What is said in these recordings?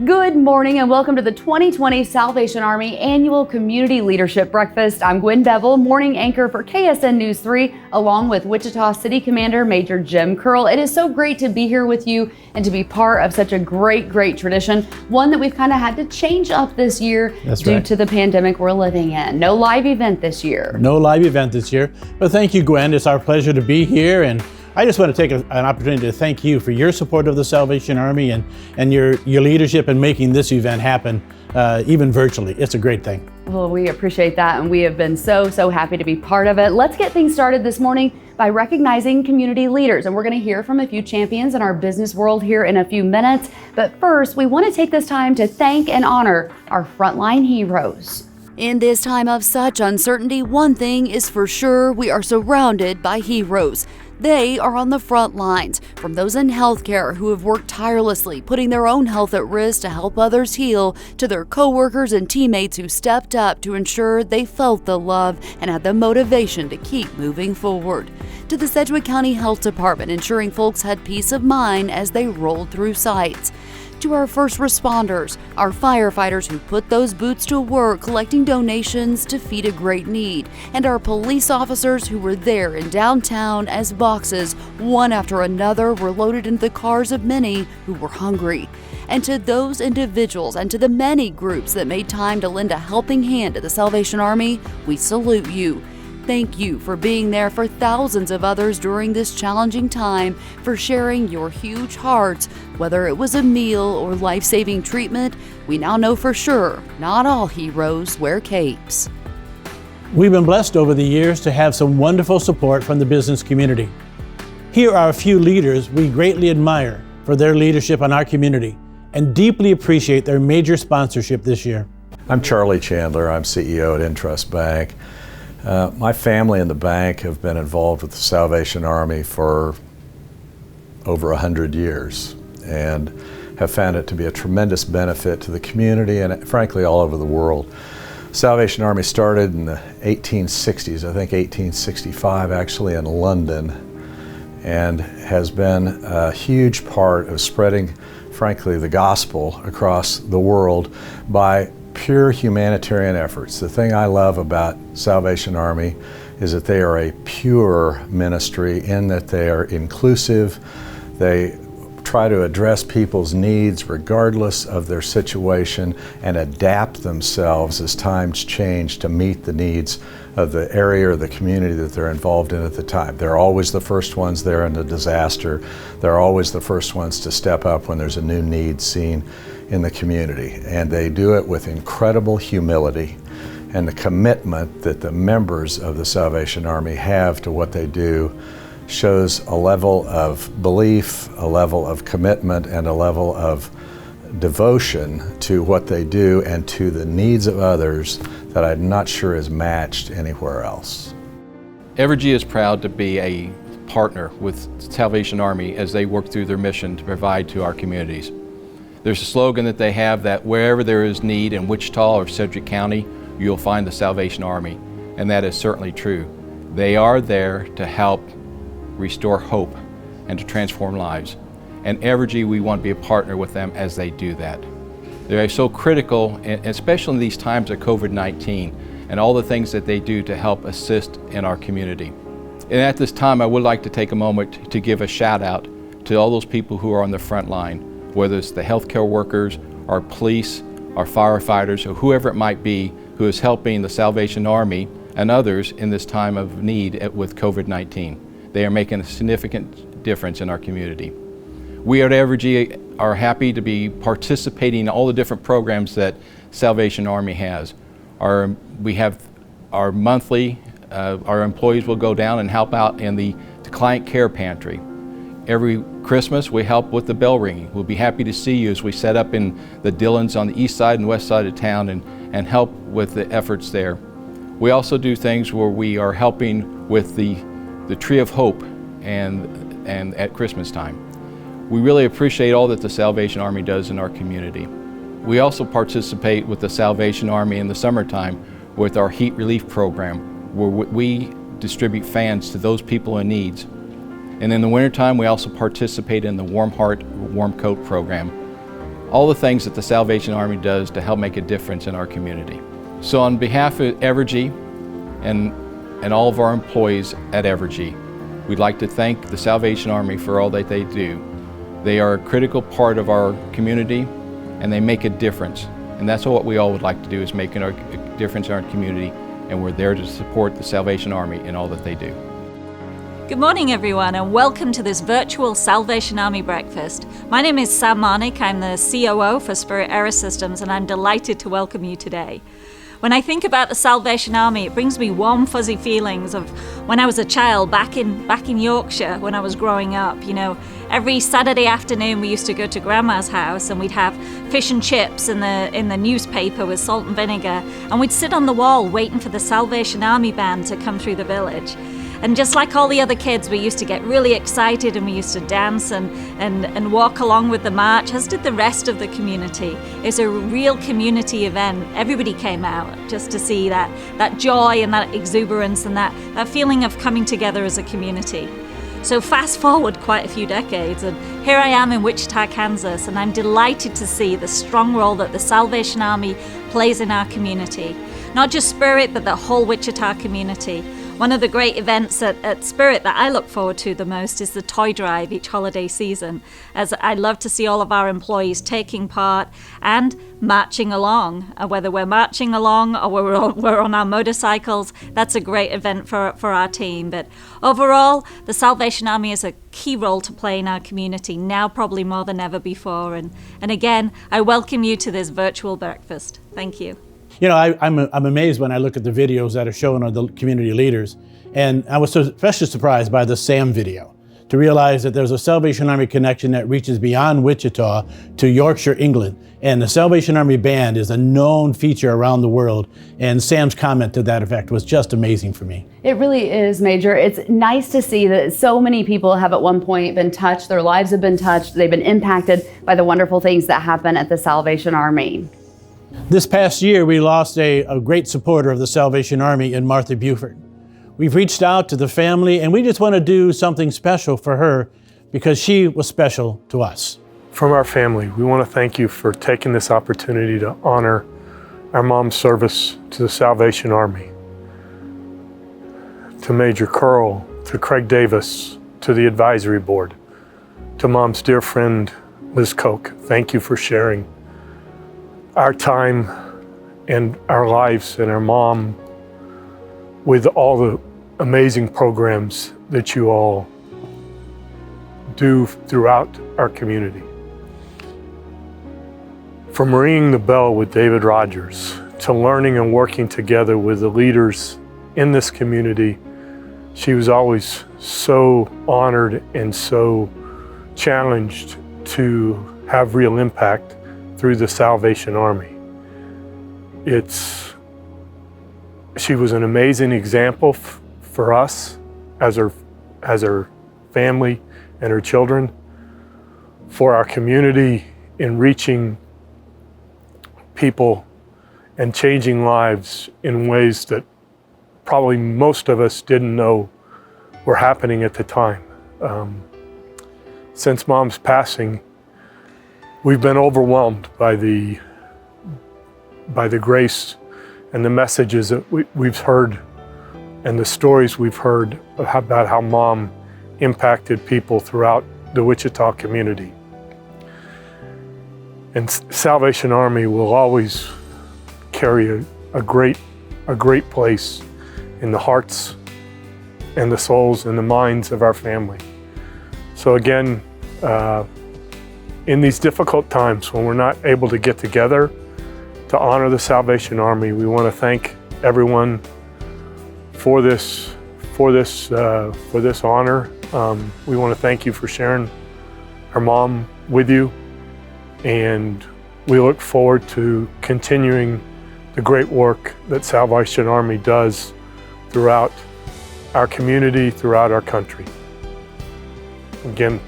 Good morning and welcome to the 2020 Salvation Army Annual Community Leadership Breakfast. I'm Gwen Bevel, morning anchor for KSN News 3, along with Wichita City Commander Major Jim Curl. It is so great to be here with you and to be part of such a great tradition, one that we've kind of had to change up this year due to the pandemic we're living in. No live event this year. No live event this year, but thank you, Gwen. It's our pleasure to be here, and I just want to take an opportunity to thank you for your support of the Salvation Army and your leadership in making this event happen, even virtually. It's a great thing. Well, we appreciate that, and we have been so happy to be part of it. Let's get things started this morning by recognizing community leaders, and we're going to hear from a few champions in our business world here in a few minutes. But first, we want to take this time to thank and honor our frontline heroes. In this time of such uncertainty, one thing is for sure: we are surrounded by heroes. They are on the front lines, from those in healthcare who have worked tirelessly, putting their own health at risk to help others heal, to their coworkers and teammates who stepped up to ensure they felt the love and had the motivation to keep moving forward, to the Sedgwick County Health Department ensuring folks had peace of mind as they rolled through sites, to our first responders, our firefighters who put those boots to work collecting donations to feed a great need, and our police officers who were there in downtown as boxes, one after another, were loaded into the cars of many who were hungry. And to those individuals and to the many groups that made time to lend a helping hand to the Salvation Army, we salute you. Thank you for being there for thousands of others during this challenging time, for sharing your huge hearts. Whether it was a meal or life-saving treatment, we now know for sure not all heroes wear capes. We've been blessed over the years to have some wonderful support from the business community. Here are a few leaders we greatly admire for their leadership in our community and deeply appreciate their major sponsorship this year. I'm Charlie Chandler. I'm CEO at Intrust Bank. My family and the bank have been involved with the Salvation Army for over 100 years and have found it to be a tremendous benefit to the community and frankly all over the world. Salvation Army started in the 1860s, I think 1865 actually, in London, and has been a huge part of spreading, frankly, the gospel across the world by pure humanitarian efforts. The thing I love about Salvation Army is that they are a pure ministry in that they are inclusive. They try to address people's needs regardless of their situation and adapt themselves as times change to meet the needs of the area or the community that they're involved in at the time. They're always the first ones there in a disaster. They're always the first ones to step up when there's a new need seen in the community. And they do it with incredible humility, and the commitment that the members of the Salvation Army have to what they do shows a level of belief, a level of commitment, and a level of devotion to what they do and to the needs of others that I'm not sure is matched anywhere else. Evergy is proud to be a partner with Salvation Army as they work through their mission to provide to our communities. There's a slogan that they have that wherever there is need in Wichita or Sedgwick County, you'll find the Salvation Army, and that is certainly true. They are there to help restore hope and to transform lives. And Evergy, we want to be a partner with them as they do that. They're so critical, especially in these times of COVID-19 and all the things that they do to help assist in our community. And at this time, I would like to take a moment to give a shout out to all those people who are on the front line, whether it's the healthcare workers, our police, our firefighters, or whoever it might be who is helping the Salvation Army and others in this time of need with COVID-19. They are making a significant difference in our community. We at Evergy are happy to be participating in all the different programs that Salvation Army has. We have our monthly, our employees will go down and help out in the client care pantry. Every Christmas we help with the bell ringing. We'll be happy to see you as we set up in the Dillons on the east side and west side of town and help with the efforts there. We also do things where we are helping with the Tree of Hope and at Christmas time. We really appreciate all that the Salvation Army does in our community. We also participate with the Salvation Army in the summertime with our heat relief program, where we distribute fans to those people in need. And in the wintertime, we also participate in the Warm Heart, Warm Coat program. all the things that the Salvation Army does to help make a difference in our community. So on behalf of Evergy and all of our employees at Evergy, we'd like to thank the Salvation Army for all that they do. They are a critical part of our community and they make a difference. And that's what we all would like to do, is make a difference in our community, and we're there to support the Salvation Army in all that they do. Good morning, everyone, and welcome to this virtual Salvation Army breakfast. My name is Sam Marnick. I'm the COO for Spirit Aerosystems, and I'm delighted to welcome you today. When I think about the Salvation Army, it brings me warm, fuzzy feelings of when I was a child back in Yorkshire when I was growing up. You know, every Saturday afternoon we used to go to Grandma's house and we'd have fish and chips in the newspaper with salt and vinegar, and we'd sit on the wall waiting for the Salvation Army band to come through the village. And just like all the other kids, we used to get really excited and we used to dance and walk along with the march, as did the rest of the community. It's a real community event. Everybody came out just to see that joy and that exuberance and that feeling of coming together as a community. So fast forward quite a few decades, and here I am in Wichita, Kansas, and I'm delighted to see the strong role that the Salvation Army plays in our community. Not just Spirit, but the whole Wichita community. One of the great events at Spirit that I look forward to the most is the toy drive each holiday season, as I love to see all of our employees taking part and marching along. Whether we're marching along or we're on our motorcycles, that's a great event for our team. But overall, the Salvation Army has a key role to play in our community, now probably more than ever before. And again, I welcome you to this virtual breakfast. Thank you. You know, I'm amazed when I look at the videos that are shown of the community leaders, and I was so especially surprised by the Sam video, to realize that there's a Salvation Army connection that reaches beyond Wichita to Yorkshire, England, and the Salvation Army band is a known feature around the world, and Sam's comment to that effect was just amazing for me. It really is, Major. It's nice to see that so many people have at one point been touched, their lives have been touched, they've been impacted by the wonderful things that happen at the Salvation Army. This past year, we lost a great supporter of the Salvation Army in Martha Buford. We've reached out to the family, and we just want to do something special for her because she was special to us. From our family, we want to thank you for taking this opportunity to honor our mom's service to the Salvation Army. To Major Curl, to Craig Davis, to the advisory board, to Mom's dear friend, Liz Koch, thank you for sharing our time and our lives and our mom with all the amazing programs that you all do throughout our community. From ringing the bell with David Rogers to learning and working together with the leaders in this community, she was always so honored and so challenged to have real impact through the Salvation Army. She was an amazing example for us as her family and her children, for our community in reaching people and changing lives in ways that probably most of us didn't know were happening at the time. Since Mom's passing, we've been overwhelmed by the grace and the messages that we've heard and the stories we've heard about how Mom impacted people throughout the Wichita community. And Salvation Army will always carry a great place in the hearts and the souls and the minds of our family. So again, in these difficult times when we're not able to get together to honor the Salvation Army, we want to thank everyone for this honor. We want to thank you for sharing our mom with you, and we look forward to continuing the great work that Salvation Army does throughout our community, throughout our country. Again,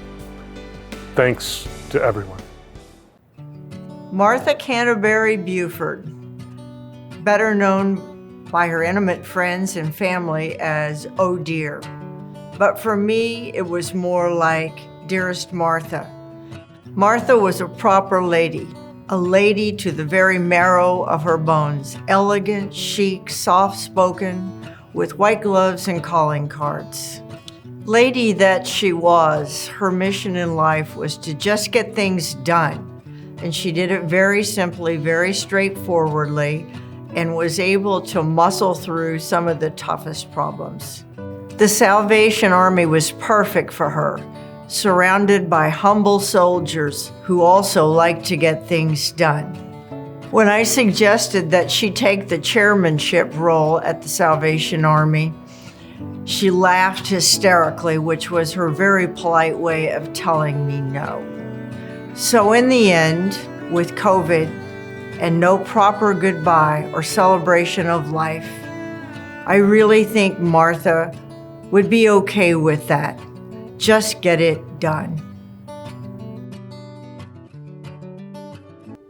thanks to everyone. Martha Canterbury Buford, better known by her intimate friends and family as Oh Dear. But for me, it was more like Dearest Martha. Martha was a proper lady, a lady to the very marrow of her bones, elegant, chic, soft-spoken, with white gloves and calling cards. Lady that she was, her mission in life was to just get things done. And she did it very simply, very straightforwardly, and was able to muscle through some of the toughest problems. The Salvation Army was perfect for her, surrounded by humble soldiers who also like to get things done. When I suggested that she take the chairmanship role at the Salvation Army, she laughed hysterically, which was her very polite way of telling me no. So in the end, with COVID and no proper goodbye or celebration of life, I really think Martha would be okay with that. Just get it done.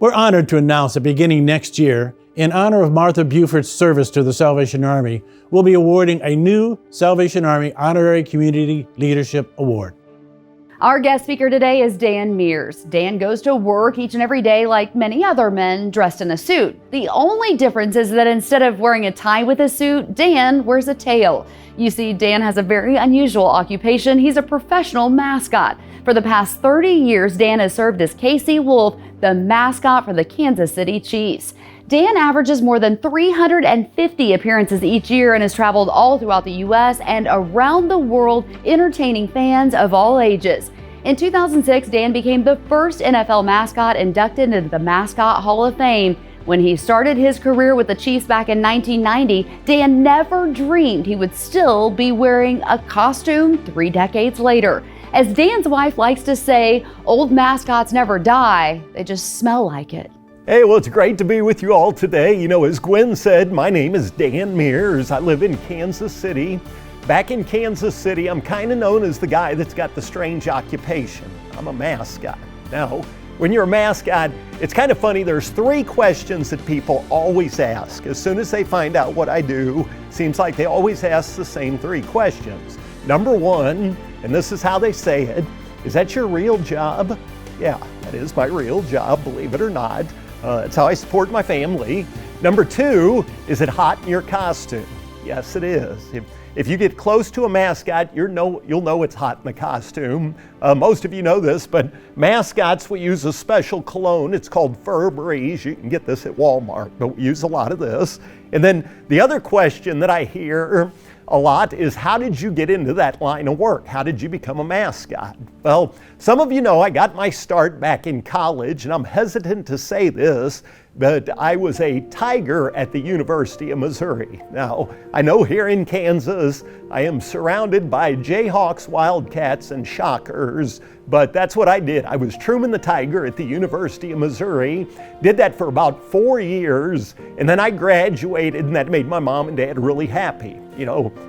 We're honored to announce that beginning next year, in honor of Martha Buford's service to the Salvation Army, we'll be awarding a new Salvation Army Honorary Community Leadership Award. Our guest speaker today is Dan Mears. Dan goes to work each and every day like many other men dressed in a suit. The only difference is that instead of wearing a tie with a suit, Dan wears a tail. You see, Dan has a very unusual occupation. He's a professional mascot. For the past 30 years, Dan has served as KC Wolf, the mascot for the Kansas City Chiefs. Dan averages more than 350 appearances each year and has traveled all throughout the U.S. and around the world, entertaining fans of all ages. In 2006, Dan became the first NFL mascot inducted into the Mascot Hall of Fame. When he started his career with the Chiefs back in 1990, Dan never dreamed he would still be wearing a costume 3 decades later. As Dan's wife likes to say, old mascots never die, they just smell like it. Hey, well, it's great to be with you all today. You know, as Gwen said, my name is Dan Mears. I live in Kansas City. Back in Kansas City, I'm kind of known as the guy that's got the strange occupation. I'm a mascot. Now, when you're a mascot, it's kind of funny. There's 3 questions that people always ask. As soon as they find out what I do, seems like they always ask the same 3 questions. Number 1, and this is how they say it, is that your real job? Yeah, that is my real job, believe it or not. It's how I support my family. Number 2, is it hot in your costume? Yes, it is. If you get close to a mascot, you'll know it's hot in the costume. Most of you know this, but mascots, we use a special cologne. It's called Febreze. You can get this at Walmart, but we use a lot of this. And then the other question that I hear a lot is, how did you get into that line of work? How did you become a mascot? Well, some of you know I got my start back in college, and I'm hesitant to say this, but I was a Tiger at the University of Missouri. Now, I know here in Kansas, I am surrounded by Jayhawks, Wildcats, and Shockers, but that's what I did. I was Truman the Tiger at the University of Missouri, did that for about 4 years, and then I graduated, and that made my mom and dad really happy. You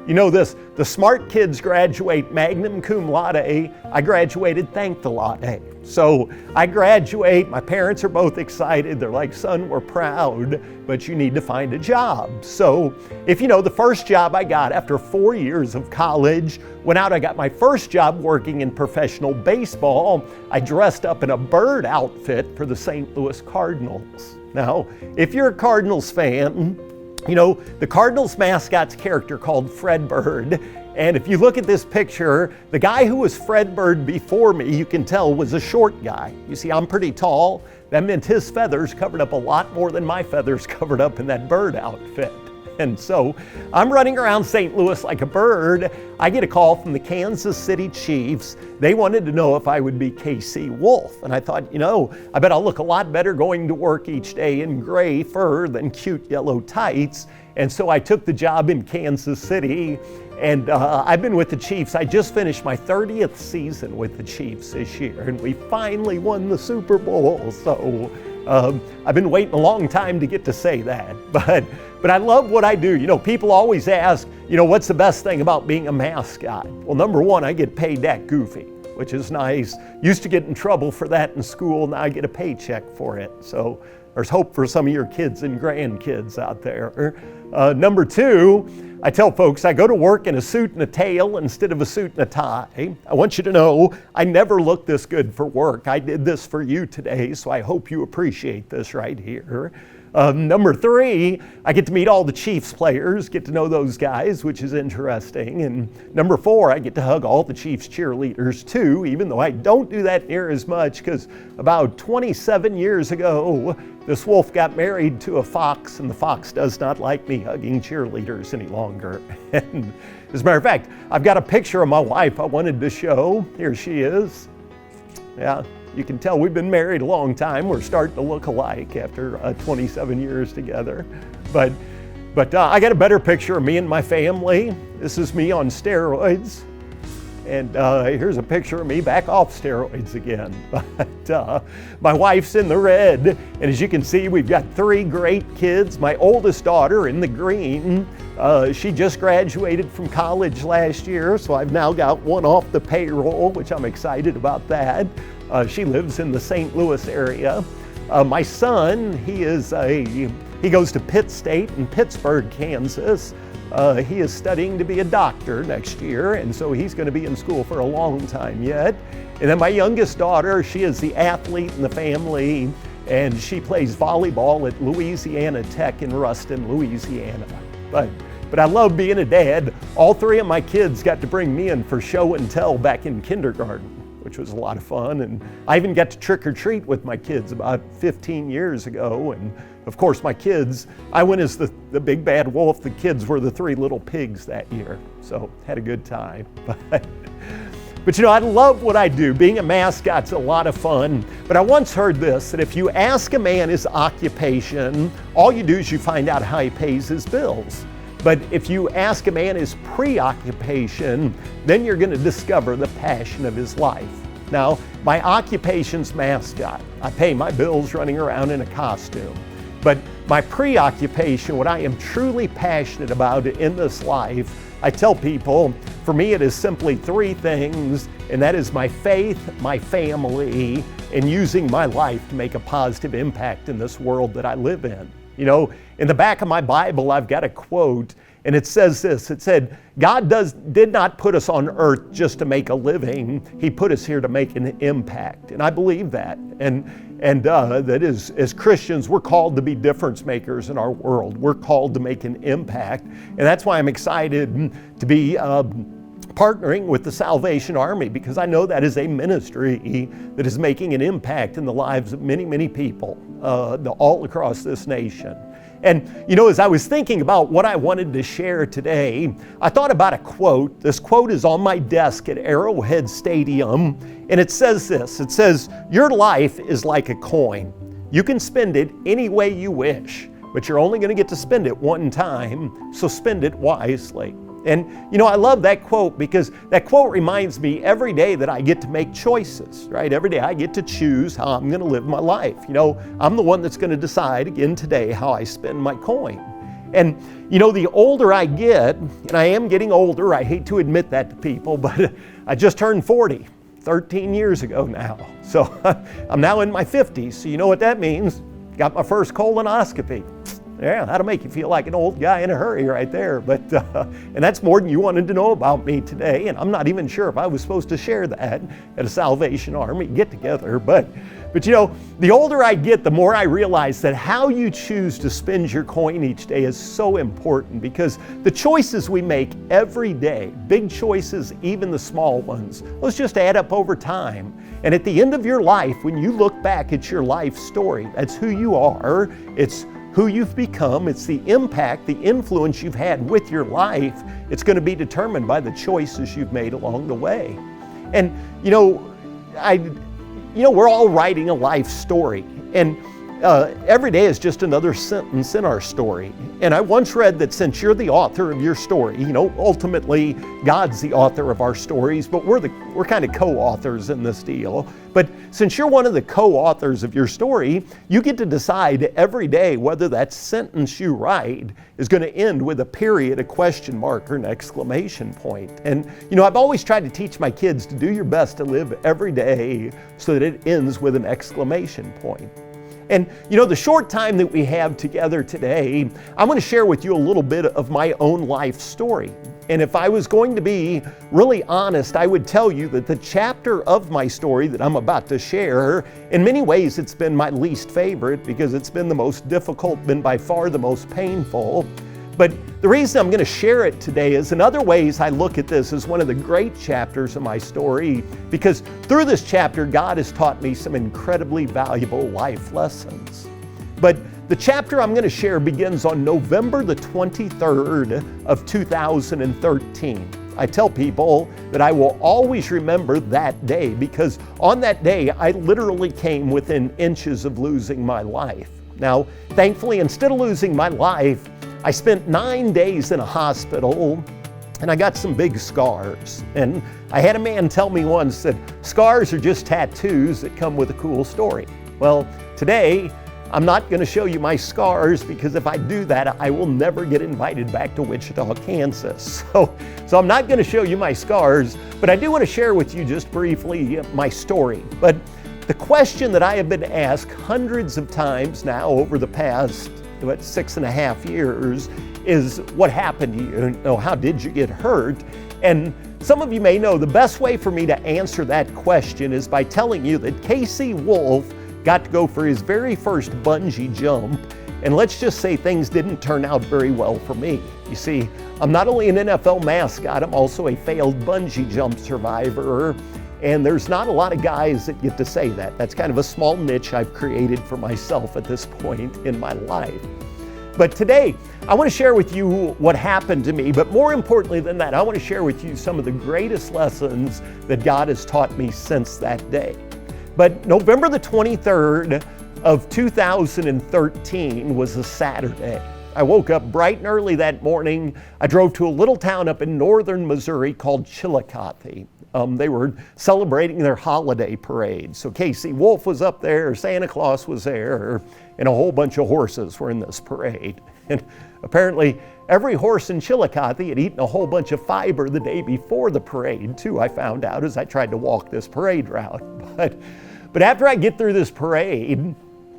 know this, the smart kids graduate magna cum laude. I graduated thank the laude. So I graduate, my parents are both excited. They're like, son, we're proud, but you need to find a job. So if you know, the first job I got after 4 years of college, went out, I got my first job working in professional baseball. I dressed up in a bird outfit for the St. Louis Cardinals. Now, if you're a Cardinals fan, you know, the Cardinals mascot's character called Fred Bird. And if you look at this picture, the guy who was Fred Bird before me, you can tell, was a short guy. You see, I'm pretty tall. That meant his feathers covered up a lot more than my feathers covered up in that bird outfit. And so I'm running around St. Louis like a bird. I get a call from the Kansas City Chiefs. They wanted to know if I would be KC Wolf. And I thought, you know, I bet I'll look a lot better going to work each day in gray fur than cute yellow tights. And so I took the job in Kansas City. And I've been with the Chiefs. I just finished my 30th season with the Chiefs this year, and we finally won the Super Bowl. So I've been waiting a long time to get to say that. But I love what I do. You know, people always ask, you know, what's the best thing about being a mascot? Well, number 1, I get paid that goofy, which is nice. Used to get in trouble for that in school. Now I get a paycheck for it. So there's hope for some of your kids and grandkids out there. Number 2, I tell folks I go to work in a suit and a tail instead of a suit and a tie. I want you to know I never look this good for work. I did this for you today, so I hope you appreciate this right here. Number 3, I get to meet all the Chiefs players, get to know those guys, which is interesting. And number 4, I get to hug all the Chiefs cheerleaders too, even though I don't do that near as much, because about 27 years ago, this wolf got married to a fox, and the fox does not like me hugging cheerleaders any longer. And as a matter of fact, I've got a picture of my wife I wanted to show. Here she is. Yeah. You can tell we've been married a long time. We're starting to look alike after 27 years together. But I got a better picture of me and my family. This is me on steroids. And here's a picture of me back off steroids again. But my wife's in the red. And as you can see, we've got 3 great kids. My oldest daughter in the green. She just graduated from college last year, so I've now got one off the payroll, which I'm excited about that. She lives in the St. Louis area. My son, he goes to Pitt State in Pittsburgh, Kansas. He is studying to be a doctor next year, and so he's going to be in school for a long time yet. And then my youngest daughter, she is the athlete in the family, and she plays volleyball at Louisiana Tech in Ruston, Louisiana. But I love being a dad. All 3 of my kids got to bring me in for show and tell back in kindergarten, which was a lot of fun. And I even got to trick or treat with my kids about 15 years ago. And of course my kids, I went as the big bad wolf. The kids were the 3 little pigs that year. So had a good time. But you know, I love what I do. Being a mascot's a lot of fun. But I once heard this, that if you ask a man his occupation, all you do is you find out how he pays his bills. But if you ask a man his preoccupation, then you're going to discover the passion of his life. Now, my occupation's mascot. I pay my bills running around in a costume. But my preoccupation, what I am truly passionate about in this life, I tell people, for me it is simply 3 things, and that is my faith, my family, and using my life to make a positive impact in this world that I live in. You know, in the back of my Bible, I've got a quote, and it says this. It said, God did not put us on earth just to make a living. He put us here to make an impact. And I believe that. And that is, as Christians, we're called to be difference makers in our world. We're called to make an impact. And that's why I'm excited to be partnering with the Salvation Army, because I know that is a ministry that is making an impact in the lives of many, many people all across this nation. And you know, as I was thinking about what I wanted to share today, I thought about a quote. This quote is on my desk at Arrowhead Stadium, and it says this. It says, "Your life is like a coin. You can spend it any way you wish, but you're only going to get to spend it one time, so spend it wisely." And you know, I love that quote because that quote reminds me every day that I get to make choices, right? Every day I get to choose how I'm going to live my life. You know, I'm the one that's going to decide again today how I spend my coin. And you know, the older I get, and I am getting older, I hate to admit that to people, but I just turned 40 13 years ago now. So I'm now in my 50s. So you know what that means? Got my first colonoscopy. Yeah, that'll make you feel like an old guy in a hurry right there. But and that's more than you wanted to know about me today. And I'm not even sure if I was supposed to share that at a Salvation Army get-together. But you know, the older I get, the more I realize that how you choose to spend your coin each day is so important, because the choices we make every day, big choices, even the small ones, those just add up over time. And at the end of your life, when you look back at your life story, that's who you are. It's who you've become. It's the impact, the influence you've had with your life. It's going to be determined by the choices you've made along the way. And you know, we're all writing a life story, and every day is just another sentence in our story. And I once read that since you're the author of your story, you know, ultimately God's the author of our stories, but we're kind of co-authors in this deal. But since you're one of the co-authors of your story, you get to decide every day whether that sentence you write is going to end with a period, a question mark, or an exclamation point. And you know, I've always tried to teach my kids to do your best to live every day so that it ends with an exclamation point. And you know, the short time that we have together today, I'm going to share with you a little bit of my own life story. And if I was going to be really honest, I would tell you that the chapter of my story that I'm about to share, in many ways it's been my least favorite because it's been the most difficult, been by far the most painful. But the reason I'm going to share it today is in other ways I look at this as one of the great chapters of my story, because through this chapter God has taught me some incredibly valuable life lessons. But the chapter I'm going to share begins on November the 23rd of 2013. I tell people that I will always remember that day because on that day I literally came within inches of losing my life. Now, thankfully, instead of losing my life, I spent 9 days in a hospital and I got some big scars. And I had a man tell me once that scars are just tattoos that come with a cool story. Well, today, I'm not going to show you my scars because if I do that, I will never get invited back to Wichita, Kansas. So I'm not going to show you my scars, but I do want to share with you just briefly my story. But the question that I have been asked hundreds of times now over the past 6.5 years is, what happened to you? You know, how did you get hurt? And some of you may know the best way for me to answer that question is by telling you that Casey Wolf got to go for his very first bungee jump, and let's just say things didn't turn out very well for me. You see, I'm not only an NFL mascot, I'm also a failed bungee jump survivor, and there's not a lot of guys that get to say that. That's kind of a small niche I've created for myself at this point in my life. But today, I want to share with you what happened to me, but more importantly than that, I want to share with you some of the greatest lessons that God has taught me since that day. But November the 23rd of 2013 was a Saturday. I woke up bright and early that morning. I drove to a little town up in northern Missouri called Chillicothe. They were celebrating their holiday parade. So Casey Wolf was up there, Santa Claus was there, and a whole bunch of horses were in this parade. And apparently every horse in Chillicothe had eaten a whole bunch of fiber the day before the parade too, I found out as I tried to walk this parade route. But after I get through this parade,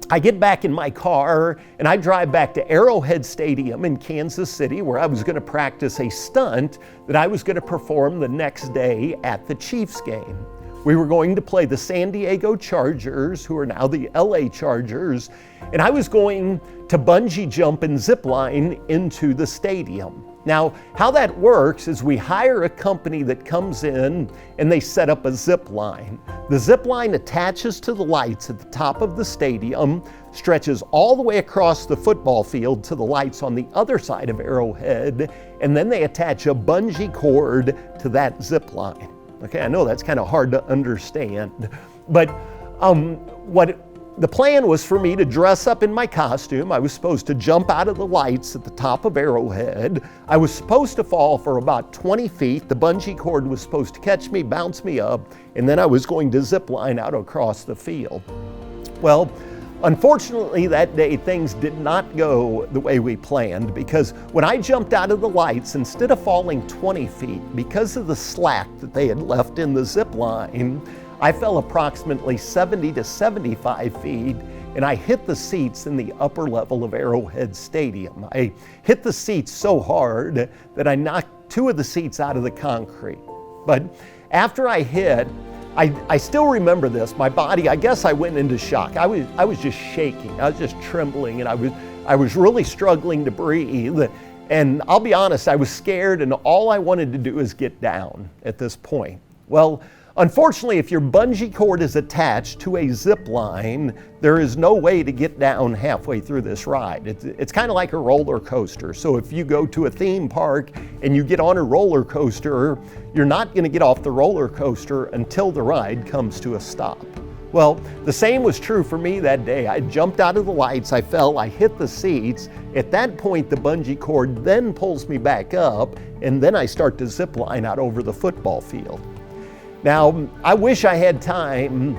I get back in my car and I drive back to Arrowhead Stadium in Kansas City where I was going to practice a stunt that I was going to perform the next day at the Chiefs game. We were going to play the San Diego Chargers, who are now the LA Chargers, and I was going to bungee jump and zip line into the stadium. Now, how that works is we hire a company that comes in and they set up a zip line. The zip line attaches to the lights at the top of the stadium, stretches all the way across the football field to the lights on the other side of Arrowhead, and then they attach a bungee cord to that zip line. Okay, I know that's kind of hard to understand, but the plan was for me to dress up in my costume. I was supposed to jump out of the lights at the top of Arrowhead. I was supposed to fall for about 20 feet. The bungee cord was supposed to catch me, bounce me up, and then I was going to zip line out across the field. Well, unfortunately that day things did not go the way we planned because when I jumped out of the lights, instead of falling 20 feet, because of the slack that they had left in the zip line, I fell approximately 70 to 75 feet and I hit the seats in the upper level of Arrowhead Stadium. I hit the seats so hard that I knocked 2 of the seats out of the concrete. But after I hit, I still remember this. My body, I guess I went into shock. I was just shaking. I was just trembling and I was really struggling to breathe. And I'll be honest, I was scared and all I wanted to do is get down at this point. Well, unfortunately, if your bungee cord is attached to a zip line, there is no way to get down halfway through this ride. It's kind of like a roller coaster. So if you go to a theme park and you get on a roller coaster, you're not going to get off the roller coaster until the ride comes to a stop. Well, the same was true for me that day. I jumped out of the lights, I fell, I hit the seats. At that point, the bungee cord then pulls me back up, and then I start to zip line out over the football field. Now, I wish I had time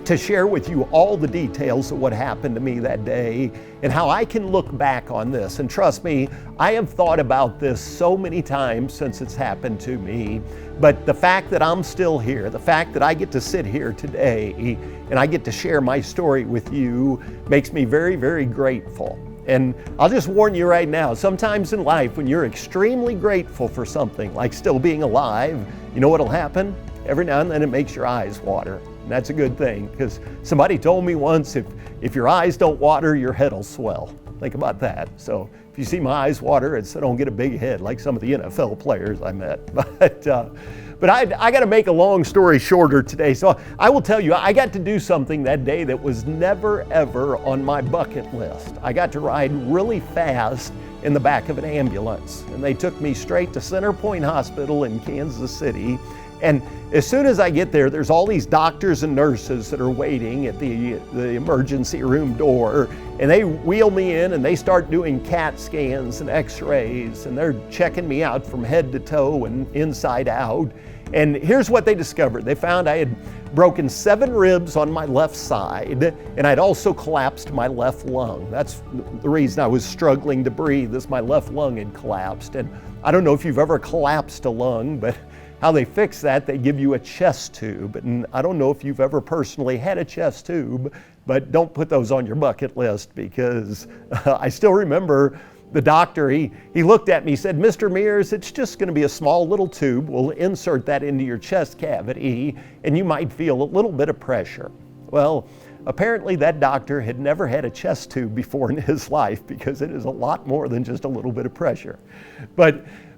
to share with you all the details of what happened to me that day and how I can look back on this. And trust me, I have thought about this so many times since it's happened to me. But the fact that I'm still here, the fact that I get to sit here today and I get to share my story with you makes me very, very grateful. And I'll just warn you right now, sometimes in life when you're extremely grateful for something, like still being alive, you know what'll happen? Every now and then it makes your eyes water. And that's a good thing, because somebody told me once, if your eyes don't water, your head will swell. Think about that. So if you see my eyes water, it's I don't get a big head like some of the NFL players I met. But I got to make a long story shorter today. So I will tell you, I got to do something that day that was never, ever on my bucket list. I got to ride really fast in the back of an ambulance. And they took me straight to Center Point Hospital in Kansas City. And as soon as I get there, there's all these doctors and nurses that are waiting at the emergency room door. And they wheel me in and they start doing CAT scans and x-rays. And they're checking me out from head to toe and inside out. And here's what they discovered. They found I had broken 7 ribs on my left side, and I'd also collapsed my left lung. That's the reason I was struggling to breathe, is my left lung had collapsed. And I don't know if you've ever collapsed a lung, but how they fix that, they give you a chest tube. And I don't know if you've ever personally had a chest tube, but don't put those on your bucket list, because I still remember the doctor, he looked at me, he said, "Mr. Mears, it's just going to be a small little tube. We'll insert that into your chest cavity, and you might feel a little bit of pressure." Well, apparently that doctor had never had a chest tube before in his life, because it is a lot more than just a little bit of pressure.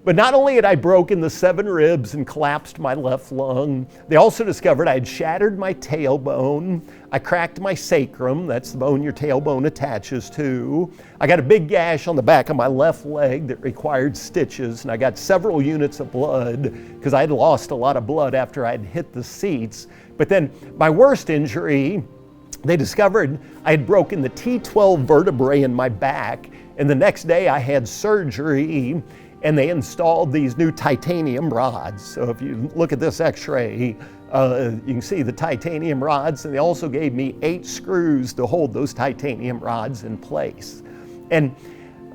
But not only had I broken the 7 ribs and collapsed my left lung, they also discovered I had shattered my tailbone. I cracked my sacrum, that's the bone your tailbone attaches to. I got a big gash on the back of my left leg that required stitches, and I got several units of blood because I had lost a lot of blood after I had hit the seats. But then my worst injury, they discovered I had broken the T12 vertebrae in my back, and the next day I had surgery. And they installed these new titanium rods. So if you look at this x-ray, you can see the titanium rods, and they also gave me 8 screws to hold those titanium rods in place. And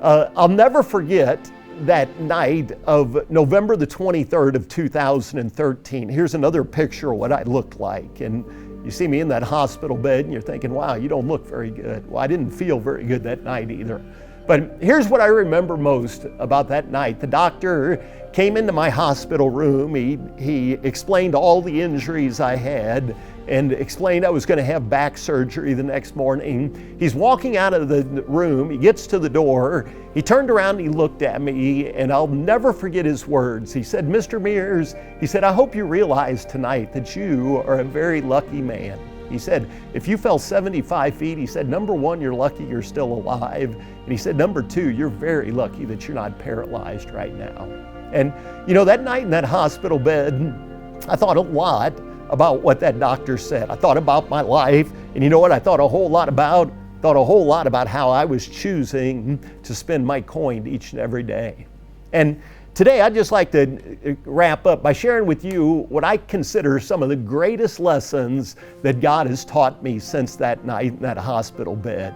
I'll never forget that night of November the 23rd of 2013. Here's another picture of what I looked like. And you see me in that hospital bed, and you're thinking, wow, you don't look very good. Well, I didn't feel very good that night either. But here's what I remember most about that night. The doctor came into my hospital room. He explained all the injuries I had and explained I was going to have back surgery the next morning. He's walking out of the room. He gets to the door. He turned around and he looked at me, and I'll never forget his words. He said, "Mr. Mears," he said, "I hope you realize tonight that you are a very lucky man." He said, "If you fell 75 feet, he said, number 1, you're lucky you're still alive. And he said, number 2, you're very lucky that you're not paralyzed right now." And you know, that night in that hospital bed, I thought a lot about what that doctor said. I thought about my life, and you know what I thought a whole lot about? Thought a whole lot about how I was choosing to spend my coin each and every day. And today, I'd just like to wrap up by sharing with you what I consider some of the greatest lessons that God has taught me since that night in that hospital bed.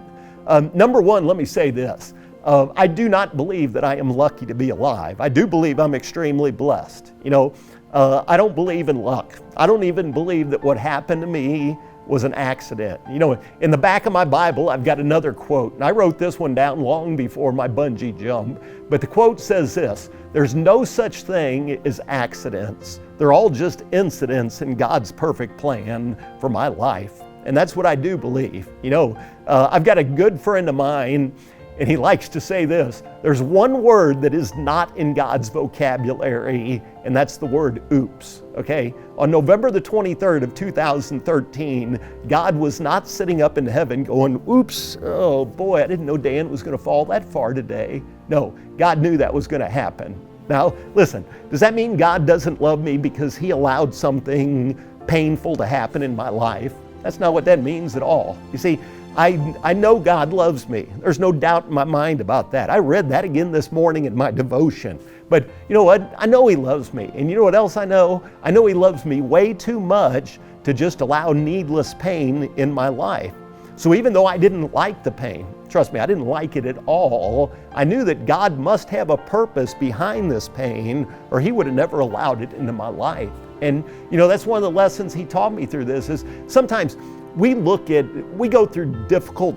Number 1, let me say this. I do not believe that I am lucky to be alive. I do believe I'm extremely blessed. You know, I don't believe in luck. I don't even believe that what happened to me was an accident. You know, in the back of my Bible, I've got another quote, and I wrote this one down long before my bungee jump, but the quote says this: "There's no such thing as accidents. They're all just incidents in God's perfect plan for my life." And that's what I do believe. You know, I've got a good friend of mine, and he likes to say this: there's one word that is not in God's vocabulary, and that's the word oops, okay? On November the 23rd of 2013, God was not sitting up in heaven going, "Oops, oh boy, I didn't know Dan was going to fall that far today." No, God knew that was going to happen. Now, listen, does that mean God doesn't love me because He allowed something painful to happen in my life? That's not what that means at all. You see, I know God loves me. There's no doubt in my mind about that. I read that again this morning in my devotion. But you know what? I know He loves me. And you know what else I know? I know He loves me way too much to just allow needless pain in my life. So even though I didn't like the pain, trust me, I didn't like it at all, I knew that God must have a purpose behind this pain, or He would have never allowed it into my life. And that's one of the lessons He taught me through this, is sometimes we go through difficult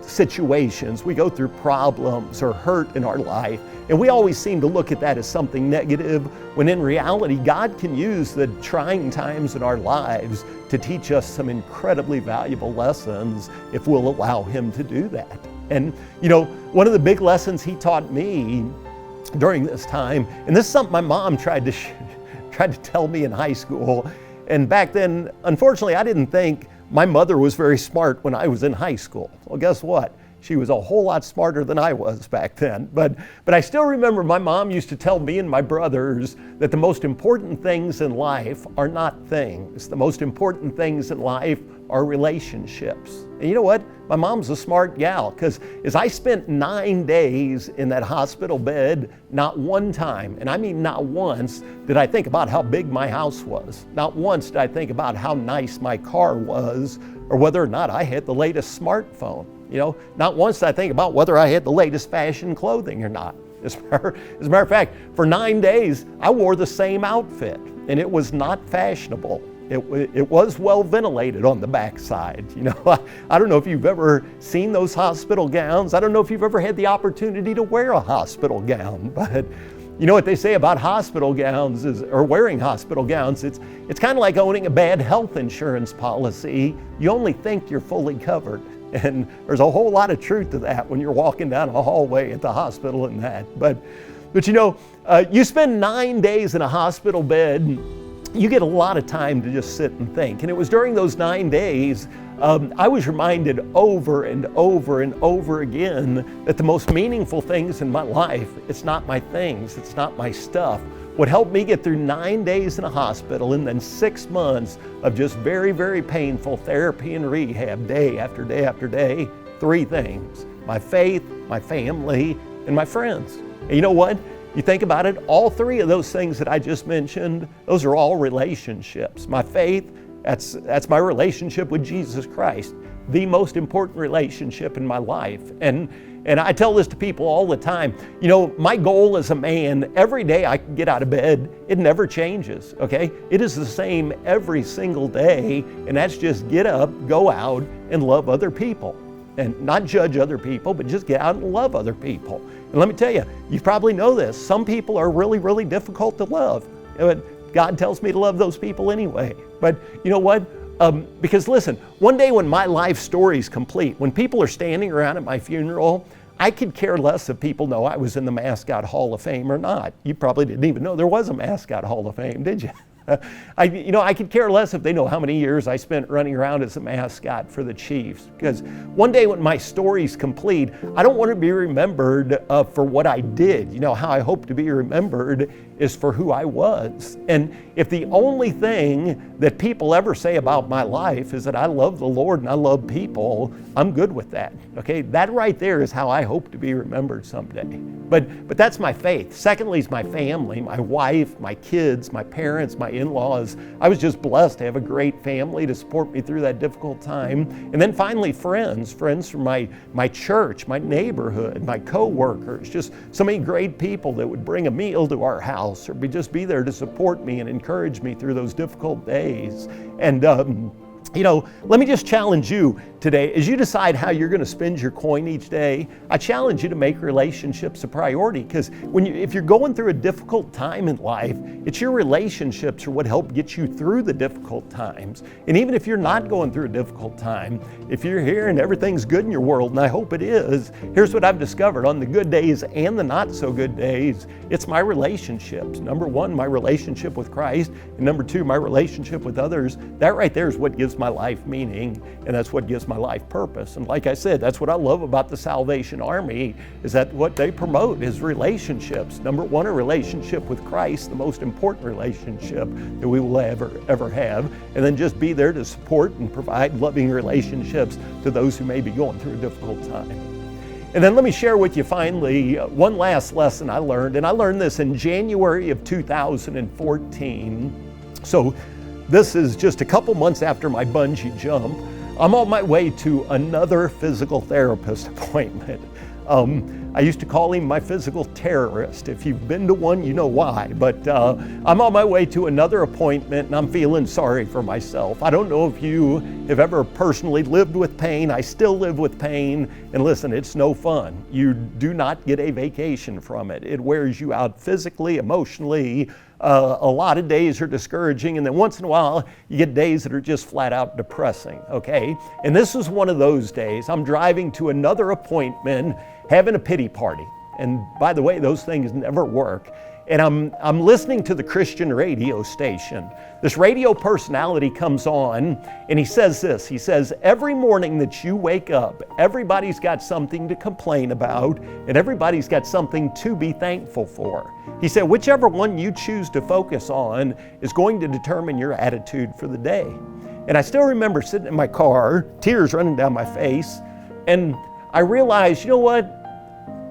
situations, we go through problems or hurt in our life, and we always seem to look at that as something negative, when in reality, God can use the trying times in our lives to teach us some incredibly valuable lessons if we'll allow Him to do that. And one of the big lessons He taught me during this time, and this is something my mom tried to tell me in high school, and back then, unfortunately, I didn't think my mother was very smart when I was in high school. Well, guess what? She was a whole lot smarter than I was back then. But I still remember my mom used to tell me and my brothers that the most important things in life are not things. The most important things in life are relationships. And you know what? My mom's a smart gal, because as I spent 9 days in that hospital bed, not one time, and I mean not once, did I think about how big my house was. Not once did I think about how nice my car was, or whether or not I had the latest smartphone. Not once did I think about whether I had the latest fashion clothing or not. As a matter of fact, for 9 days, I wore the same outfit, and it was not fashionable. It was well ventilated on the backside. I don't know if you've ever seen those hospital gowns. I don't know if you've ever had the opportunity to wear a hospital gown, but you know what they say about hospital gowns or wearing hospital gowns, it's kind of like owning a bad health insurance policy. You only think you're fully covered. And there's a whole lot of truth to that when you're walking down a hallway at the hospital and that. But you spend 9 days in a hospital bed, you get a lot of time to just sit and think. And it was during those 9 days, I was reminded over and over and over again that the most meaningful things in my life, it's not my things, it's not my stuff. What helped me get through 9 days in a hospital and then 6 months of just very, very painful therapy and rehab day after day after day, 3 things: my faith, my family, and my friends. And you know what? You think about it, all 3 of those things that I just mentioned, those are all relationships. My faith, that's my relationship with Jesus Christ, the most important relationship in my life. And I tell this to people all the time. My goal as a man, every day I can get out of bed, it never changes, okay? It is the same every single day, and that's just get up, go out, and love other people. And not judge other people, but just get out and love other people. And let me tell you, you probably know this, some people are really, really difficult to love. God tells me to love those people anyway. But you know what? Because listen, one day when my life story is complete, when people are standing around at my funeral, I could care less if people know I was in the Mascot Hall of Fame or not. You probably didn't even know there was a Mascot Hall of Fame, did you? I could care less if they know how many years I spent running around as a mascot for the Chiefs. Because one day when my story's complete, I don't want to be remembered for what I did. How I hope to be remembered is for who I was. And if the only thing that people ever say about my life is that I love the Lord and I love people, I'm good with that. Okay, that right there is how I hope to be remembered someday. But that's my faith. Secondly is my family, my wife, my kids, my parents, my in-laws. I was just blessed to have a great family to support me through that difficult time. And then finally friends from my church, my neighborhood, my co-workers, just so many great people that would bring a meal to our house or just be there to support me and encourage me through those difficult days. And let me just challenge you today, as you decide how you're going to spend your coin each day, I challenge you to make relationships a priority, because if you're going through a difficult time in life, it's your relationships are what help get you through the difficult times. And even if you're not going through a difficult time, if you're here and everything's good in your world, and I hope it is, here's what I've discovered on the good days and the not so good days, it's my relationships. Number 1, my relationship with Christ, and number 2, my relationship with others. That right there is what gives my life meaning, and that's what gives my life purpose. And like I said, that's what I love about the Salvation Army, is that what they promote is relationships. Number 1, a relationship with Christ, the most important relationship that we will ever have, and then just be there to support and provide loving relationships to those who may be going through a difficult time. And then let me share with you finally one last lesson I learned, and I learned this in January of 2014. So this is just a couple months after my bungee jump. I'm on my way to another physical therapist appointment. I used to call him my physical terrorist. If you've been to one, you know why. But I'm on my way to another appointment and I'm feeling sorry for myself. I don't know if you have ever personally lived with pain. I still live with pain. And listen, it's no fun. You do not get a vacation from it. It wears you out physically, emotionally. A lot of days are discouraging, and then once in a while you get days that are just flat out depressing, okay? And this is one of those days. I'm driving to another appointment, having a pity party. And by the way, those things never work. And I'm listening to the Christian radio station. This radio personality comes on and he says this. He says, every morning that you wake up, everybody's got something to complain about and everybody's got something to be thankful for. He said, whichever one you choose to focus on is going to determine your attitude for the day. And I still remember sitting in my car, tears running down my face, and I realized, you know what?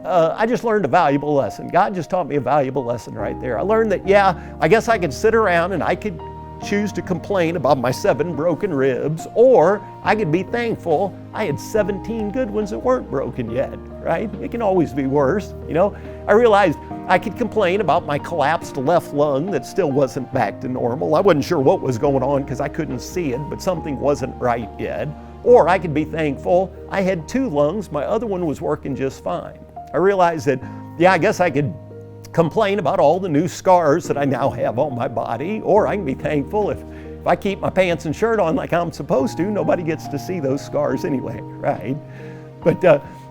I just learned a valuable lesson. God just taught me a valuable lesson right there. I learned that, yeah, I guess I could sit around and I could choose to complain about my 7 broken ribs, or I could be thankful I had 17 good ones that weren't broken yet, right? It can always be worse, you know? I realized I could complain about my collapsed left lung that still wasn't back to normal. I wasn't sure what was going on because I couldn't see it, but something wasn't right yet. Or I could be thankful I had 2 lungs, my other one was working just fine. I realized that, yeah, I guess I could complain about all the new scars that I now have on my body, or I can be thankful if I keep my pants and shirt on like I'm supposed to, nobody gets to see those scars anyway, right? But,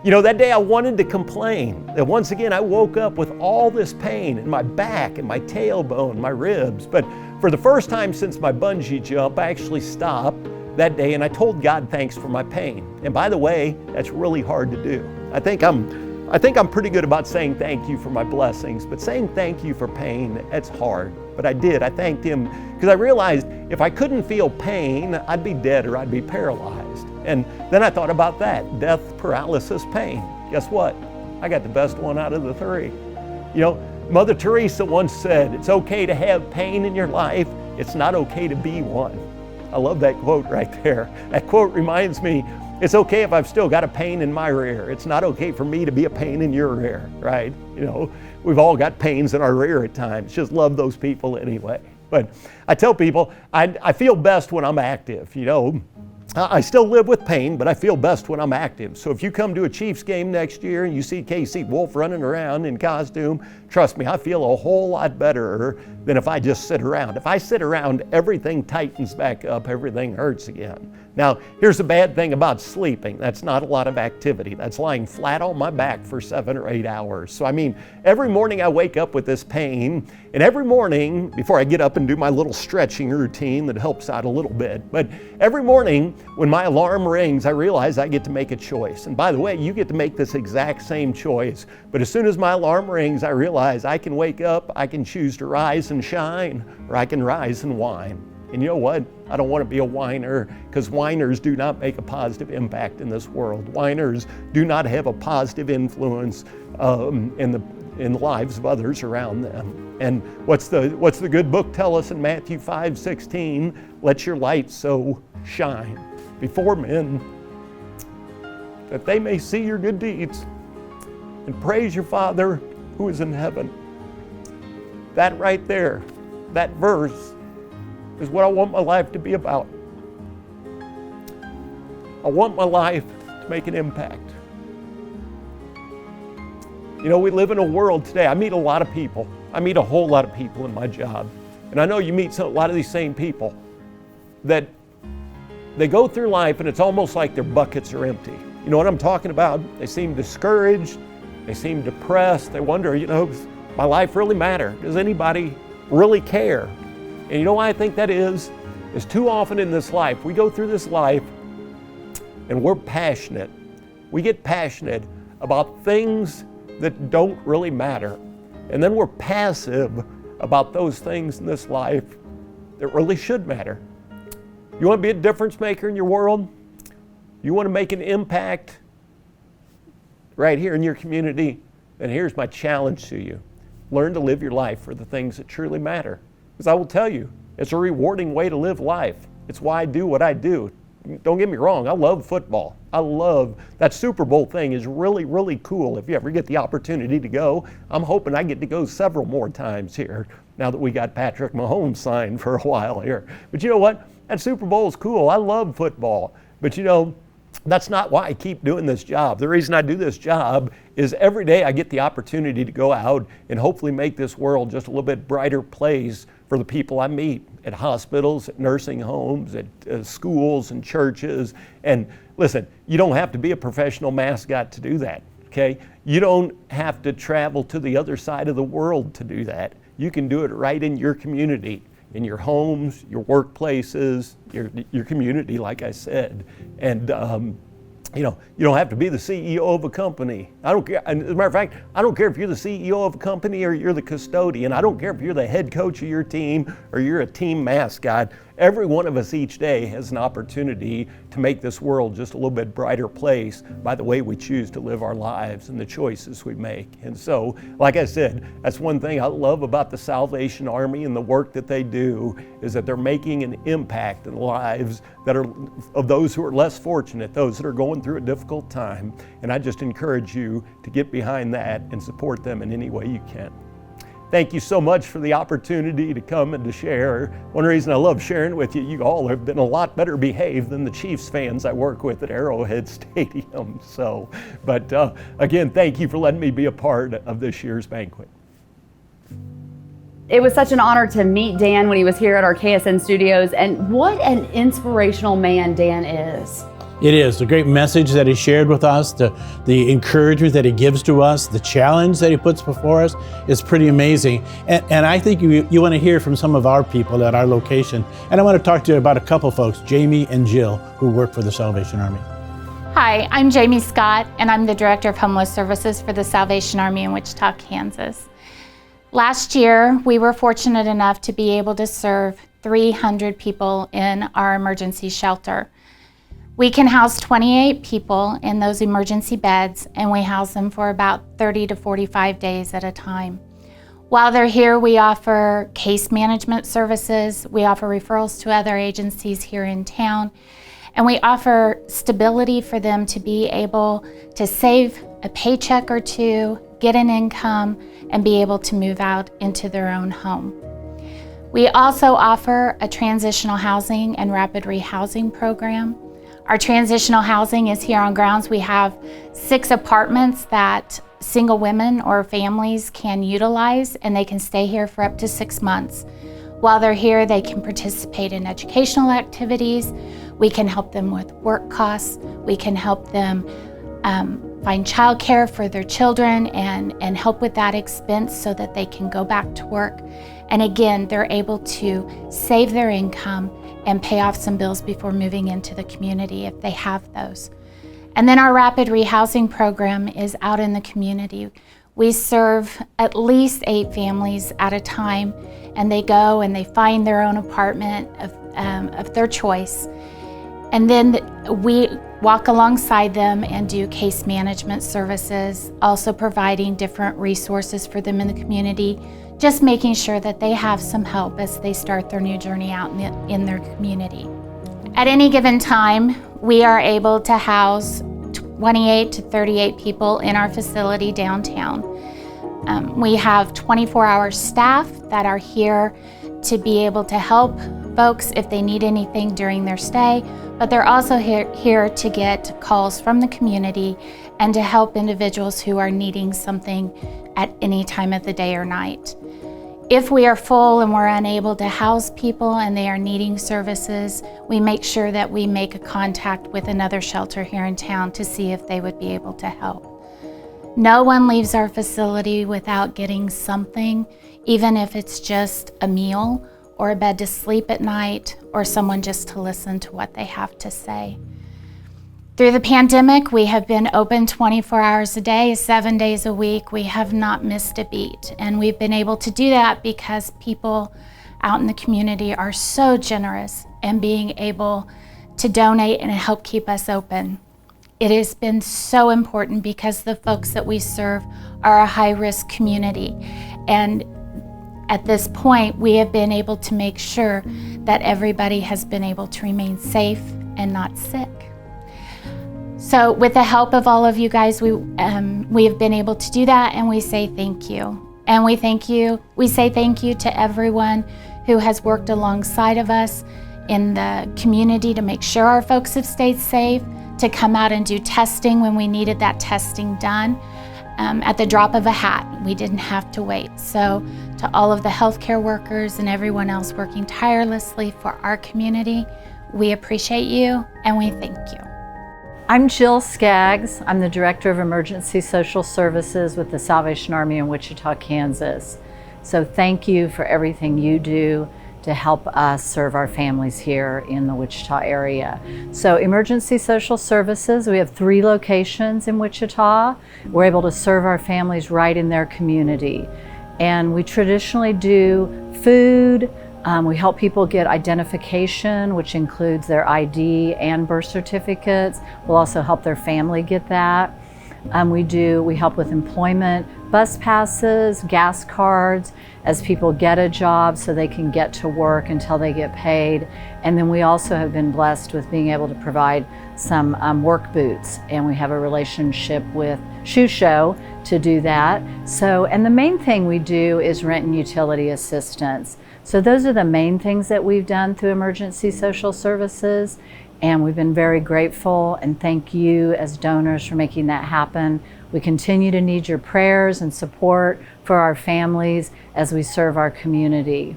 you know, that day I wanted to complain that once again I woke up with all this pain in my back and my tailbone, my ribs. But for the first time since my bungee jump, I actually stopped that day and I told God thanks for my pain. And by the way, that's really hard to do. I think I'm pretty good about saying thank you for my blessings, but saying thank you for pain, that's hard. But I did. I thanked him because I realized if I couldn't feel pain, I'd be dead or I'd be paralyzed. And then I thought about that, death, paralysis, pain. Guess what? I got the best one out of the 3. You know, Mother Teresa once said, it's okay to have pain in your life. It's not okay to be one. I love that quote right there. That quote reminds me, it's okay if I've still got a pain in my rear. It's not okay for me to be a pain in your rear, right? You know, we've all got pains in our rear at times. Just love those people anyway. But I tell people, I feel best when I'm active, you know. I still live with pain, but I feel best when I'm active. So if you come to a Chiefs game next year and you see Casey Wolf running around in costume, trust me, I feel a whole lot better than if I just sit around. If I sit around, everything tightens back up, everything hurts again. Now, here's the bad thing about sleeping. That's not a lot of activity. That's lying flat on my back for 7 or 8 hours. So I mean, every morning I wake up with this pain, and every morning, before I get up and do my little stretching routine that helps out a little bit, but every morning when my alarm rings, I realize I get to make a choice. And by the way, you get to make this exact same choice. But as soon as my alarm rings, I realize I can wake up, I can choose to rise and shine, or I can rise and whine. And you know what? I don't want to be a whiner, because whiners do not make a positive impact in this world. Whiners do not have a positive influence in the lives of others around them. And what's the good book tell us in Matthew 5:16? Let your light so shine before men that they may see your good deeds and praise your Father who is in heaven. That right there, that verse, is what I want my life to be about. I want my life to make an impact. You know, we live in a world today, I meet a lot of people. I meet a whole lot of people in my job. And I know you meet a lot of these same people that they go through life and it's almost like their buckets are empty. You know what I'm talking about? They seem discouraged, they seem depressed, they wonder, you know, does my life really matter? Does anybody really care? And you know why I think that is too often in this life, we go through this life and we're passionate. We get passionate about things that don't really matter. And then we're passive about those things in this life that really should matter. You want to be a difference maker in your world? You want to make an impact right here in your community? Then here's my challenge to you. Learn to live your life for the things that truly matter. Because I will tell you, it's a rewarding way to live life. It's why I do what I do. Don't get me wrong, I love football. I love that Super Bowl thing is really, really cool. If you ever get the opportunity to go, I'm hoping I get to go several more times here now that we got Patrick Mahomes signed for a while here. But you know what? That Super Bowl is cool. I love football. But you know, that's not why I keep doing this job. The reason I do this job is every day I get the opportunity to go out and hopefully make this world just a little bit brighter place for the people I meet at hospitals, at nursing homes, at schools and churches. And listen, you don't have to be a professional mascot to do that, okay? You don't have to travel to the other side of the world to do that. You can do it right in your community, in your homes, your workplaces, your community, like I said. And you know, you don't have to be the CEO of a company. I don't care. As a matter of fact, I don't care if you're the CEO of a company or you're the custodian. I don't care if you're the head coach of your team or you're a team mascot. Every one of us each day has an opportunity to make this world just a little bit brighter place by the way we choose to live our lives and the choices we make. And so, like I said, that's one thing I love about the Salvation Army and the work that they do is that they're making an impact in the lives that are of those who are less fortunate, those that are going through a difficult time. And I just encourage you to get behind that and support them in any way you can. Thank you so much for the opportunity to come and to share. One reason I love sharing with you, you all have been a lot better behaved than the Chiefs fans I work with at Arrowhead Stadium. So, but again, thank you for letting me be a part of this year's banquet. It was such an honor to meet Dan when he was here at our KSN studios, and what an inspirational man Dan is. It is the great message that he shared with us, the encouragement that he gives to us, the challenge that he puts before us is pretty amazing. And I think you want to hear from some of our people at our location. And I want to talk to you about a couple folks, Jamie and Jill, who work for the Salvation Army. Hi, I'm Jamie Scott, and I'm the Director of Homeless Services for the Salvation Army in Wichita, Kansas. Last year, we were fortunate enough to be able to serve 300 people in our emergency shelter. We can house 28 people in those emergency beds, and we house them for about 30 to 45 days at a time. While they're here, we offer case management services, we offer referrals to other agencies here in town, and we offer stability for them to be able to save a paycheck or two, get an income, and be able to move out into their own home. We also offer a transitional housing and rapid rehousing program. Our transitional housing is here on grounds. We have 6 apartments that single women or families can utilize, and they can stay here for up to 6 months. While they're here, they can participate in educational activities. We can help them with work costs. We can help them find childcare for their children and help with that expense so that they can go back to work. And again, they're able to save their income and pay off some bills before moving into the community if they have those. And then our rapid rehousing program is out in the community. We serve at least 8 families at a time, and they go and they find their own apartment of their choice. And then we walk alongside them and do case management services, also providing different resources for them in the community, just making sure that they have some help as they start their new journey out in their community. At any given time, we are able to house 28 to 38 people in our facility downtown. We have 24-hour staff that are here to be able to help folks if they need anything during their stay, but they're also here to get calls from the community and to help individuals who are needing something at any time of the day or night. If we are full and we're unable to house people and they are needing services, we make sure that we make a contact with another shelter here in town to see if they would be able to help. No one leaves our facility without getting something, even if it's just a meal or a bed to sleep at night or someone just to listen to what they have to say. Through the pandemic, we have been open 24 hours a day, 7 days a week. We have not missed a beat. And we've been able to do that because people out in the community are so generous in being able to donate and help keep us open. It has been so important because the folks that we serve are a high-risk community. And at this point, we have been able to make sure that everybody has been able to remain safe and not sick. So with the help of all of you guys, we have been able to do that, and we say thank you. And we say thank you to everyone who has worked alongside of us in the community to make sure our folks have stayed safe, to come out and do testing when we needed that testing done. At the drop of a hat, we didn't have to wait. So to all of the healthcare workers and everyone else working tirelessly for our community, we appreciate you and we thank you. I'm Jill Skaggs. I'm the Director of Emergency Social Services with the Salvation Army in Wichita, Kansas. So thank you for everything you do to help us serve our families here in the Wichita area. So Emergency Social Services, we have 3 locations in Wichita. We're able to serve our families right in their community. And we traditionally do food. We help people get identification, which includes their ID and birth certificates. We'll also help their family get that. We help with employment, bus passes, gas cards, as people get a job so they can get to work until they get paid. And then we also have been blessed with being able to provide some work boots, and we have a relationship with Shoe Show to do that. And the main thing we do is rent and utility assistance. So those are the main things that we've done through Emergency Social Services. And we've been very grateful, and thank you as donors for making that happen. We continue to need your prayers and support for our families as we serve our community.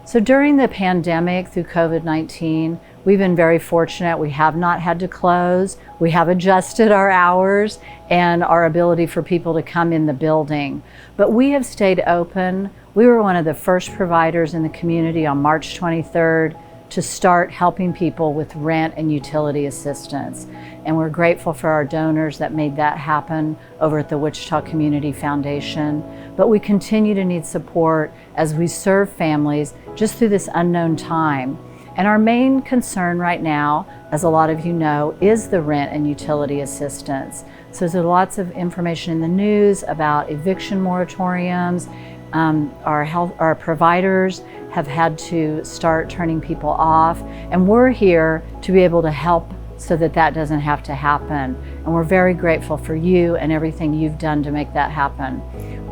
So during the pandemic through COVID-19, we've been very fortunate. We have not had to close. We have adjusted our hours and our ability for people to come in the building. But we have stayed open. We were one of the first providers in the community on March 23rd to start helping people with rent and utility assistance. And we're grateful for our donors that made that happen over at the Wichita Community Foundation. But we continue to need support as we serve families just through this unknown time. And our main concern right now, as a lot of you know, is the rent and utility assistance. So there's lots of information in the news about eviction moratoriums. Our providers have had to start turning people off, and we're here to be able to help so that that doesn't have to happen. And we're very grateful for you and everything you've done to make that happen.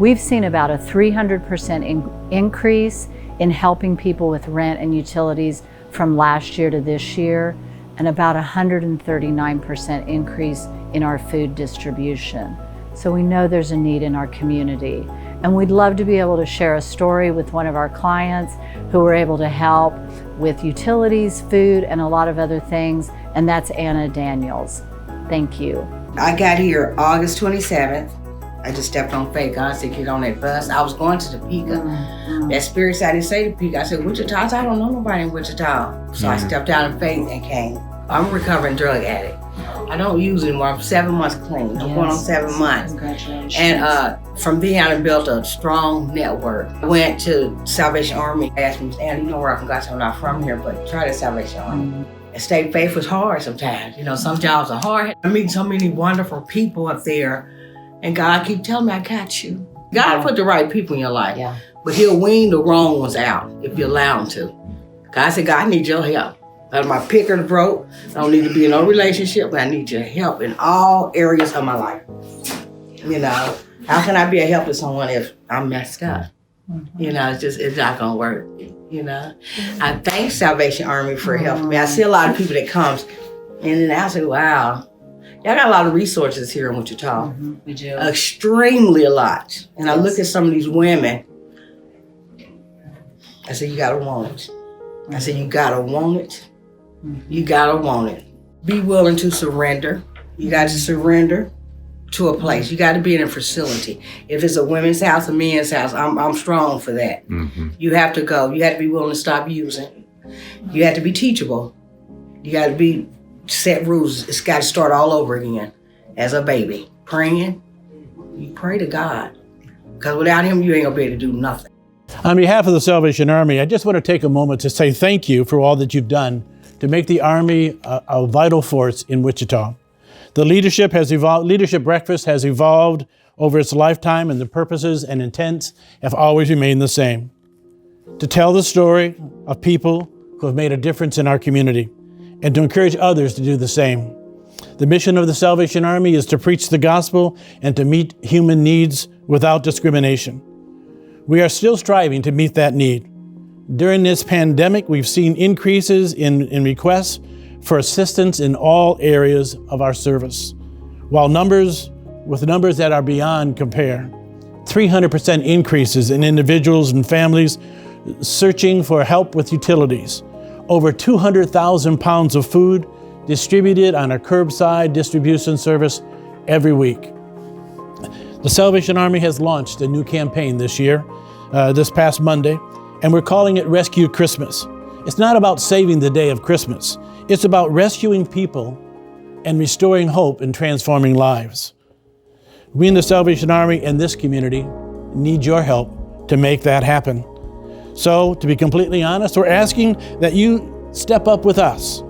We've seen about a 300% increase in helping people with rent and utilities from last year to this year, and about 139% increase in our food distribution. So we know there's a need in our community. And we'd love to be able to share a story with one of our clients who were able to help with utilities, food, and a lot of other things, and that's Anna Daniels. Thank you. I got here August 27th. I just stepped on faith. God said, get on that bus. I was going to Topeka. That spirit said, I didn't say Topeka. I said, Wichita. I said, I don't know nobody in Wichita. So I stepped out in faith and came. I'm a recovering drug addict. I don't use it anymore. I'm 7 months clean. I'm going on 7 months. Congratulations. And from being I built a strong network. I went to Salvation Army. I asked me, Anna, you know where I can go? I'm not from here, but try the Salvation Army. And stay faith was hard sometimes. You know, some jobs are hard. I meet so many wonderful people up there. And God keep telling me, I got you. God put the right people in your life. Yeah. But he'll wean the wrong ones out if you allow him to. God said, God, I need your help. My picker broke. I don't need to be in no relationship, but I need your help in all areas of my life. You know, how can I be a help to someone if I'm messed up? You know, it's not gonna work. You know, I thank Salvation Army for helping me. I see a lot of people that comes, and then I say, wow, y'all got a lot of resources here in Wichita. We do. Extremely a lot. And I look at some of these women, I say, you gotta want it. I said, you gotta want it. You gotta want it. Be willing to surrender. You got to surrender to a place. You got to be in a facility. If it's a women's house, a men's house, I'm strong for that. You have to go. You have to be willing to stop using. You have to be teachable. You got to be set rules. It's got to start all over again. As a baby, praying, you pray to God. Because without him, you ain't gonna be able to do nothing. On behalf of the Salvation Army, I just want to take a moment to say thank you for all that you've done to make the Army a vital force in Wichita. The leadership breakfast has evolved over its lifetime, and the purposes and intents have always remained the same: to tell the story of people who have made a difference in our community and to encourage others to do the same. The mission of the Salvation Army is to preach the gospel and to meet human needs without discrimination. We are still striving to meet that need. During this pandemic, we've seen increases in requests for assistance in all areas of our service, while numbers that are beyond compare. 300% increases in individuals and families searching for help with utilities. Over 200,000 pounds of food distributed on a curbside distribution service every week. The Salvation Army has launched a new campaign this year, this past Monday, and we're calling it Rescue Christmas. It's not about saving the day of Christmas. It's about rescuing people and restoring hope and transforming lives. We in the Salvation Army and this community need your help to make that happen. So, to be completely honest, we're asking that you step up with us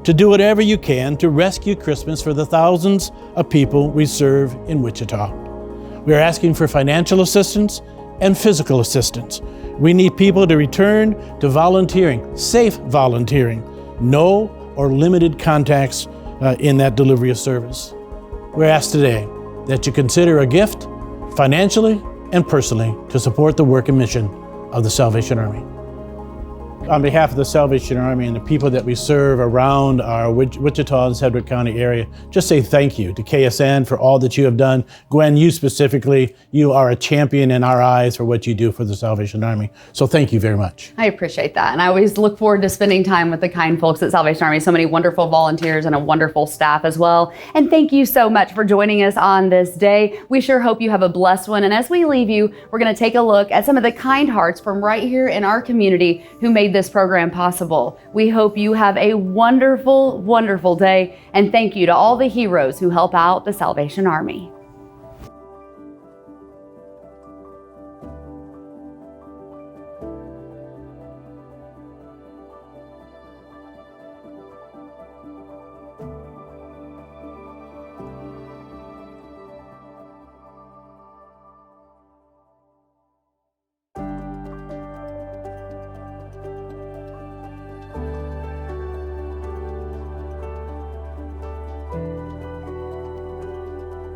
to do whatever you can to rescue Christmas for the thousands of people we serve in Wichita. We are asking for financial assistance and physical assistance. We need people to return to volunteering, safe volunteering, no or limited contacts in that delivery of service. We're asked today that you consider a gift financially and personally to support the work and mission of the Salvation Army. On behalf of the Salvation Army and the people that we serve around our Wichita and Sedgwick County area, just say thank you to KSN for all that you have done. Gwen, you specifically, you are a champion in our eyes for what you do for the Salvation Army. So thank you very much. I appreciate that. And I always look forward to spending time with the kind folks at Salvation Army. So many wonderful volunteers and a wonderful staff as well. And thank you so much for joining us on this day. We sure hope you have a blessed one. And as we leave you, we're going to take a look at some of the kind hearts from right here in our community who made this program possible. We hope you have a wonderful, wonderful day, and thank you to all the heroes who help out the Salvation Army.